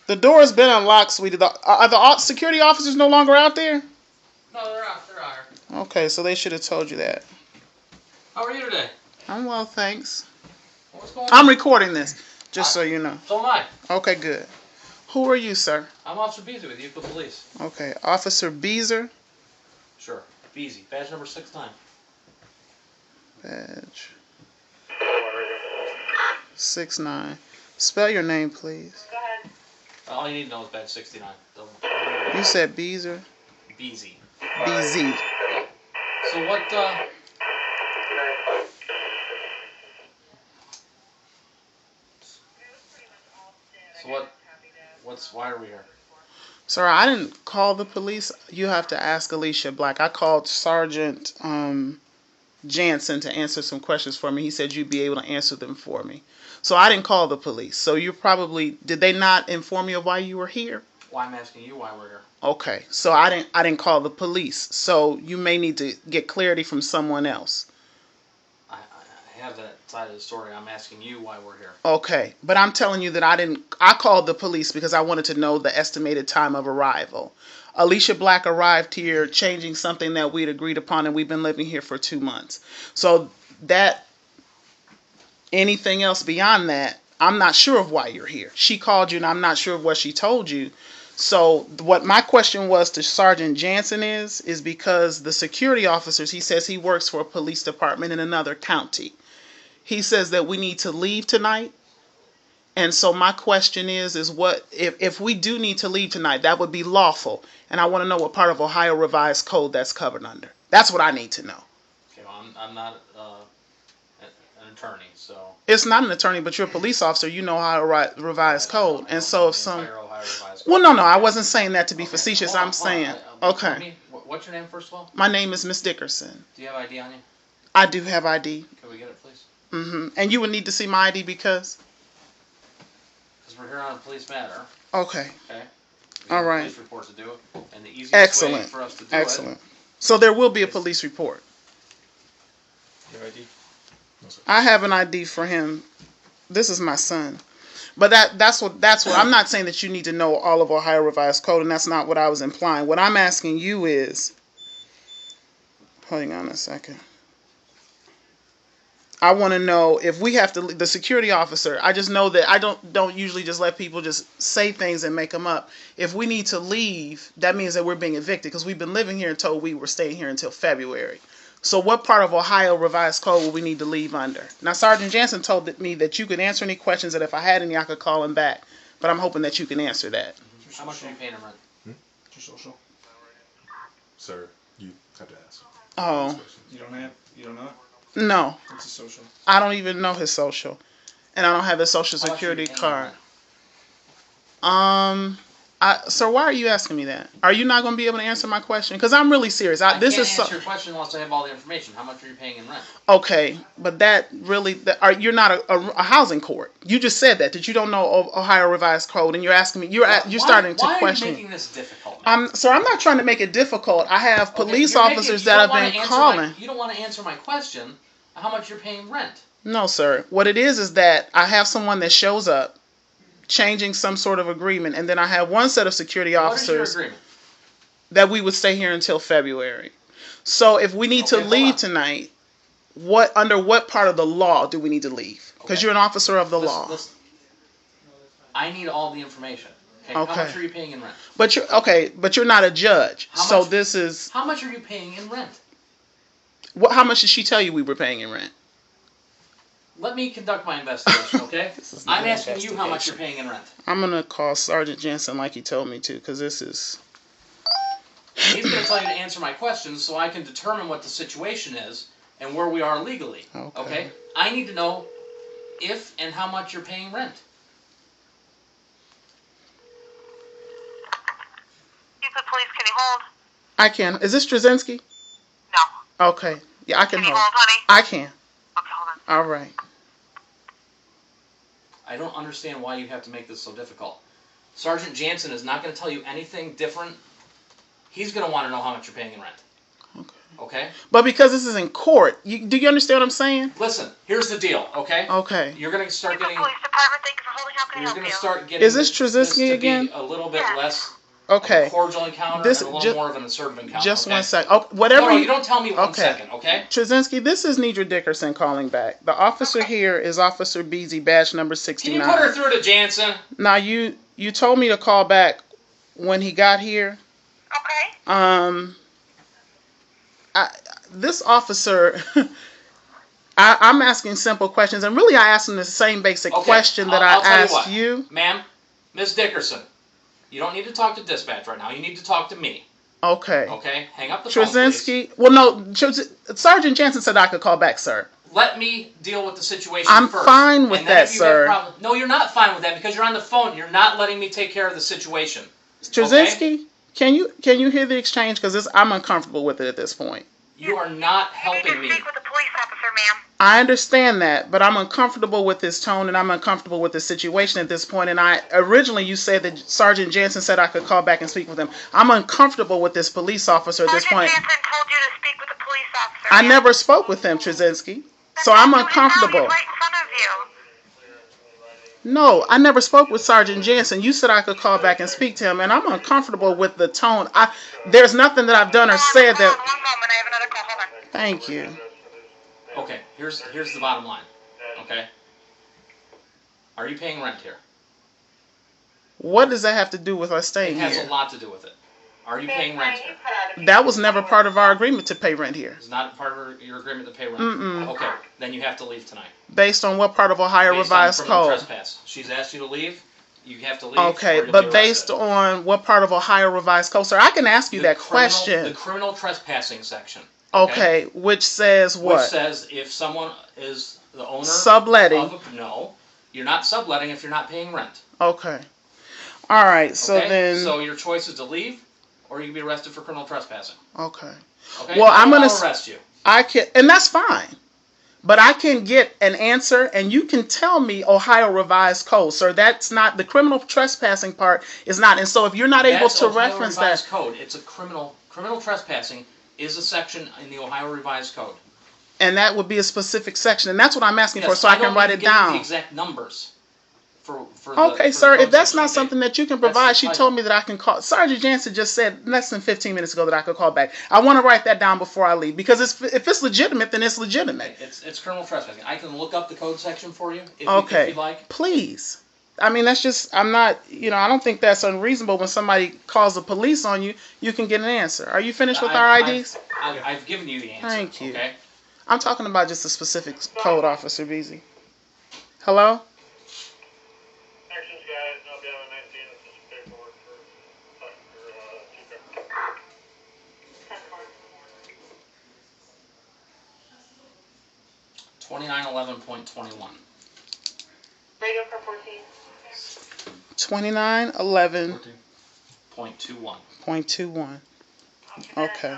The door's been unlocked, sweetie. Are the security officers no longer out there? No, they're out. They're out. Okay, so they should have told you that. How are you today? I'm well, thanks. What's going on? I'm recording this, just so you know. So am I. Okay, good. Who are you, sir? I'm Officer Beazey with Euclid Police. Okay, Officer Beazer. Sure. Beazey. Badge number 69. Badge 69. Spell your name, please. Go ahead. All you need to know is badge 69. You said Beazer? Beazey. BZ. So what, why are we here? Sir, I didn't call the police. You have to ask Alicia Black. I called Sergeant Jansen to answer some questions for me. He said you'd be able to answer them for me. So I didn't call the police. So you probably, did they not inform you of why you were here? Well, I'm asking you why we're here. Okay, so I didn't call the police. So you may need to get clarity from someone else. I have that side of the story. I'm asking you why we're here. Okay, but I'm telling you that I called the police because I wanted to know the estimated time of arrival. Alicia Black arrived here changing something that we'd agreed upon, and we've been living here for 2 months. So anything else beyond that, I'm not sure of why you're here. She called you, and I'm not sure of what she told you. So what my question was to Sergeant Jansen is because the security officers, he says he works for a police department in another county. He says that we need to leave tonight. And so my question is what if we do need to leave tonight, that would be lawful. And I want to know what part of Ohio Revised Code that's covered under. That's what I need to know. Okay, well, I'm not an attorney, so. It's not an attorney, but you're a police officer. You know Ohio Revised Code. And so if some... Well, no, I wasn't saying that to be facetious. I'm saying... Okay. What's your name, first of all? My name is Miss Dickerson. Do you have ID on you? I do have ID. Can we get it, please? Mm-hmm. And you would need to see my ID because? Because we're here on a police matter. Okay. Okay. All right. Police report to do, and the easiest Excellent. way for us to do Excellent. So there will be a police report. Your ID? No, sir. I have an ID for him. This is my son. But that's what I'm not saying that you need to know all of Ohio Revised Code, and that's not what I was implying. What I'm asking you is, hold on a second. I want to know if we have to, the security officer, I just know that I don't usually just let people just say things and make them up. If we need to leave, that means that we're being evicted because we've been living here and told we were staying here until February. So what part of Ohio Revised Code will we need to leave under? Now, Sergeant Jansen told me that you could answer any questions, that if I had any, I could call him back. But I'm hoping that you can answer that. How much are you paying him rent? Your social? Sir, you have to ask. Oh. You don't know it? No. What's his social? I don't even know his social. And I don't have his social How much are you security paying card. him rent? Sir, why are you asking me that? Are you not going to be able to answer my question? Because I'm really serious. I can't answer your question unless I have all the information. How much are you paying in rent? Okay, but that really, you're not a housing court. You just said that you don't know Ohio Revised Code, and you're asking me. You're starting to question. Why are you making this difficult? Sir, I'm not trying to make it difficult. I have police officers that have been calling. You don't want to answer my question. How much you're paying rent? No, sir. What it is that I have someone that shows up, changing some sort of agreement, and then I have one set of security officers. What is your agreement? That we would stay here until February. So if we need to leave tonight, under what part of the law do we need to leave? Because you're an officer of the law. Listen. I need all the information. Okay. Okay. How much are you paying in rent? But you're not a judge. So this is. How much are you paying in rent? How much did she tell you we were paying in rent? Let me conduct my investigation, okay? I'm asking you how much you're paying in rent. I'm going to call Sergeant Jansen like he told me to, because this is... He's going to tell you to answer my questions so I can determine what the situation is and where we are legally, okay? I need to know if and how much you're paying rent. Euclid Police, can you hold? I can. Is this Straczynski? No. Okay. Yeah, I can hold. Can you hold, honey? I can. Okay, hold on. All right. I don't understand why you have to make this so difficult. Sergeant Jansen is not going to tell you anything different. He's going to want to know how much you're paying in rent. Okay. Okay? But because this is in court, do you understand what I'm saying? Listen, here's the deal, okay? Okay. You're going to start getting... Police Department, thank you for holding. How can I You're help going to you? start getting... Is this Trzynski again? Be a little bit less Okay. of a cordial encounter and a little more of an assertive encounter. Just okay? 1 second. Oh, whatever. No, you don't tell me 1 second, okay? Trzynski, this is Nidra Dickerson calling back. The officer here is Officer Beazey Badge number 69. Can you put her through to Jansen? Now, you told me to call back when he got here. Okay. This officer, I'm asking simple questions, and really I asked him the same basic question that I asked you. Ma'am, Ms. Dickerson, you don't need to talk to dispatch right now. You need to talk to me. Okay. Okay? Hang up the phone, Trzynski, well, no, Sergeant Jansen said I could call back, sir. Let me deal with the situation I'm first. fine with that, sir. No, you're not fine with that because you're on the phone. You're not letting me take care of the situation. Trzynski, can you hear the exchange? Because I'm uncomfortable with it at this point. You are not helping me. You need to speak with the police officer, ma'am. I understand that, but I'm uncomfortable with this tone and I'm uncomfortable with the situation at this point. And originally you said that Sergeant Jansen said I could call back and speak with him. I'm uncomfortable with this police officer at this point. Sergeant Jansen told you to speak with the police officer. I never spoke with him, Trzynski. So I'm uncomfortable. He's right in front of you. No, I never spoke with Sergeant Jansen. You said I could call back and speak to him, and I'm uncomfortable with the tone. There's nothing that I've done or said that... One moment, I have another call. Hold on. Thank you. Okay, here's the bottom line. Okay? Are you paying rent here? What does that have to do with us staying here? It has a lot to do with it. Are you paying rent here? That was never part of our agreement to pay rent here. It's not part of your agreement to pay rent? Mm-mm. Okay, then you have to leave tonight. Based on what part of Ohio Revised Code? Trespass. She's asked you to leave. You have to leave. Okay, but based on what part of Ohio Revised Code? Sir, I can ask you that question. The criminal trespassing section. Okay, which says what? Which says if someone is the owner... Subletting. No, you're not subletting if you're not paying rent. Okay. All right, so okay? then... So your choice is to leave, or you can be arrested for criminal trespassing. Okay. Okay? Well, I'm going to arrest you. I can, and that's fine. But I can get an answer, and you can tell me Ohio Revised Code, sir. That's not, the criminal trespassing part is not. And so if you're not able to reference that... That's Ohio Revised Code. It's a criminal trespassing is a section in the Ohio Revised Code. And that would be a specific section. And that's what I'm asking for, so I can write it down. I don't the exact numbers. Okay, sir, if that's not something that you can provide, she told me that I can call. Sergeant Jansen just said less than 15 minutes ago that I could call back. I want to write that down before I leave, because if it's legitimate, then it's legitimate. It's criminal trespassing. I can look up the code section for you if you'd like. Please. I mean, that's just, I'm not, I don't think that's unreasonable. When somebody calls the police on you, you can get an answer. Are you finished with our IDs? I've given you the answer. Thank you. Okay? I'm talking about just a specific code, Officer Beazey. Hello? Actions, guys. I'll be on the 19th. This is paperwork for 2911.21. Radio for 14. 2911.21. Okay.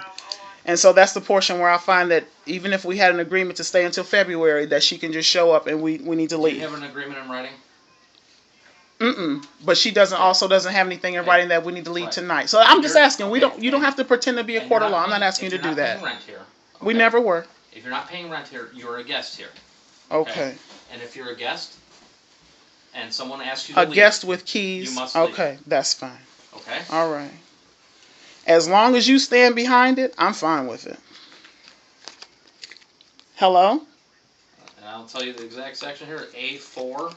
And so that's the portion where I find that even if we had an agreement to stay until February, that she can just show up and we need to leave. Do you have an agreement in writing? But she doesn't have anything in writing that we need to leave tonight. So I'm just asking. You don't have to pretend to be a court of law. I'm not asking you to do that. Rent here, okay? We never were. If you're not paying rent here, you're a guest here. Okay. And if you're a guest and someone asks you to leave, a guest with keys. You must leave. Okay, that's fine. Okay. All right. As long as you stand behind it, I'm fine with it. Hello? And I'll tell you the exact section here. A4.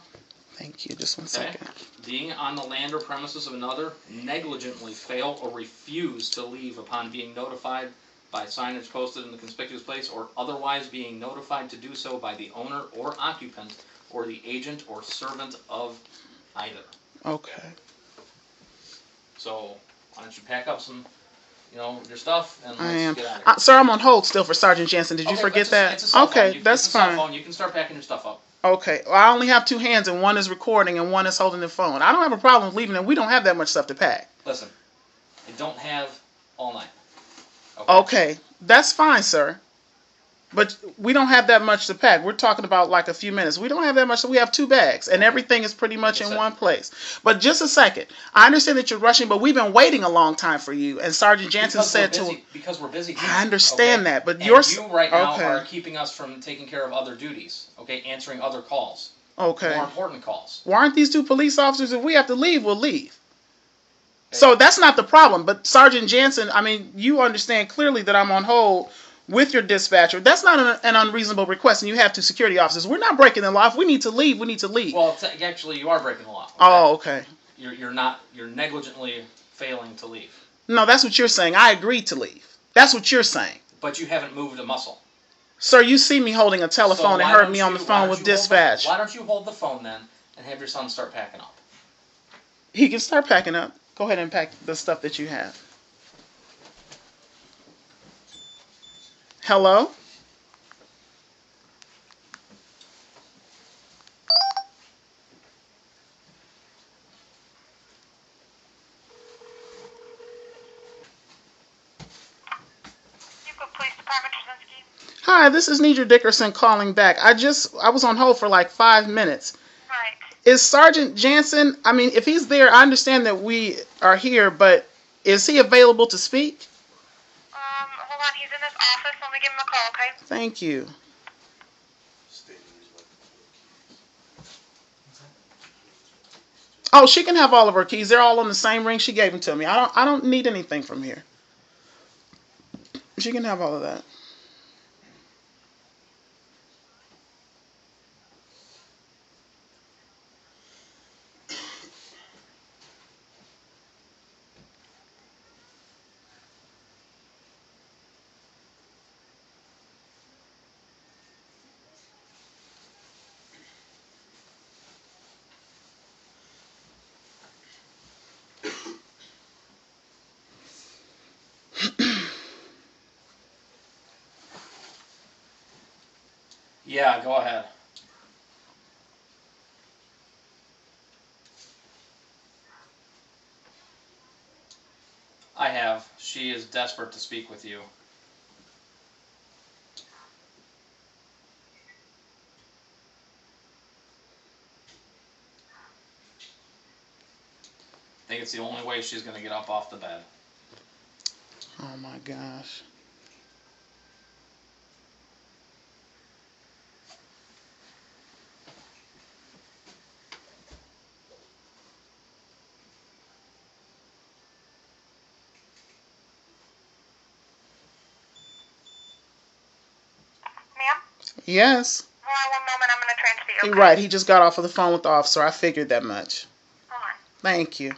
Thank you. Just one second. Being on the land or premises of another, negligently fail or refuse to leave upon being notified by signage posted in the conspicuous place, or otherwise being notified to do so by the owner or occupant or the agent or servant of either. Okay. So why don't you pack up some, your stuff and let's get out of here. Sir, I'm on hold still for Sergeant Jansen. Did you forget that? It's a cell phone. Okay, that's fine. You can start packing your stuff up. Okay. Well, I only have two hands, and one is recording and one is holding the phone. I don't have a problem with leaving, and we don't have that much stuff to pack. Listen, I don't have all night. Okay. That's fine, sir. But we don't have that much to pack. We're talking about like a few minutes. We don't have that much. So we have 2 bags, and everything is pretty much in one place. But just a second. I understand that you're rushing, but we've been waiting a long time for you. And Sergeant Jansen said because we're busy. I understand that, but and you're you right now okay. are keeping us from taking care of other duties. Okay, answering other calls. Okay. More important calls. Well, aren't these 2 police officers? If we have to leave, we'll leave. So that's not the problem. But Sergeant Jansen, I mean, you understand clearly that I'm on hold with your dispatcher. That's not an unreasonable request, and you have 2 security officers. We're not breaking the law. If we need to leave, we need to leave. Well, actually, you are breaking the law. Okay? Oh, okay. You're negligently failing to leave. No, that's what you're saying. I agreed to leave. That's what you're saying. But you haven't moved a muscle. Sir, you see me holding a telephone and heard me on the phone with dispatch. Why don't you hold the phone then and have your son start packing up? He can start packing up. Go ahead and pack the stuff that you have. Hello? Euclid Police Department, Trzynski. Hi, this is Nidra Dickerson calling back. I was on hold for like 5 minutes. Right. Is Sergeant Jansen, I mean, if he's there, I understand that we are here, but is he available to speak? Hold on, he's in this office. Let me give him a call, okay? Thank you. Oh, she can have all of her keys. They're all on the same ring. She gave them to me. I don't need anything from here. She can have all of that. Yeah, go ahead. I have. She is desperate to speak with you. I think it's the only way she's going to get up off the bed. Oh my gosh. Ma'am? Yes. Hold on one moment. I'm going to transfer you. Right. He just got off of the phone with the officer. I figured that much. Hold on. Thank you.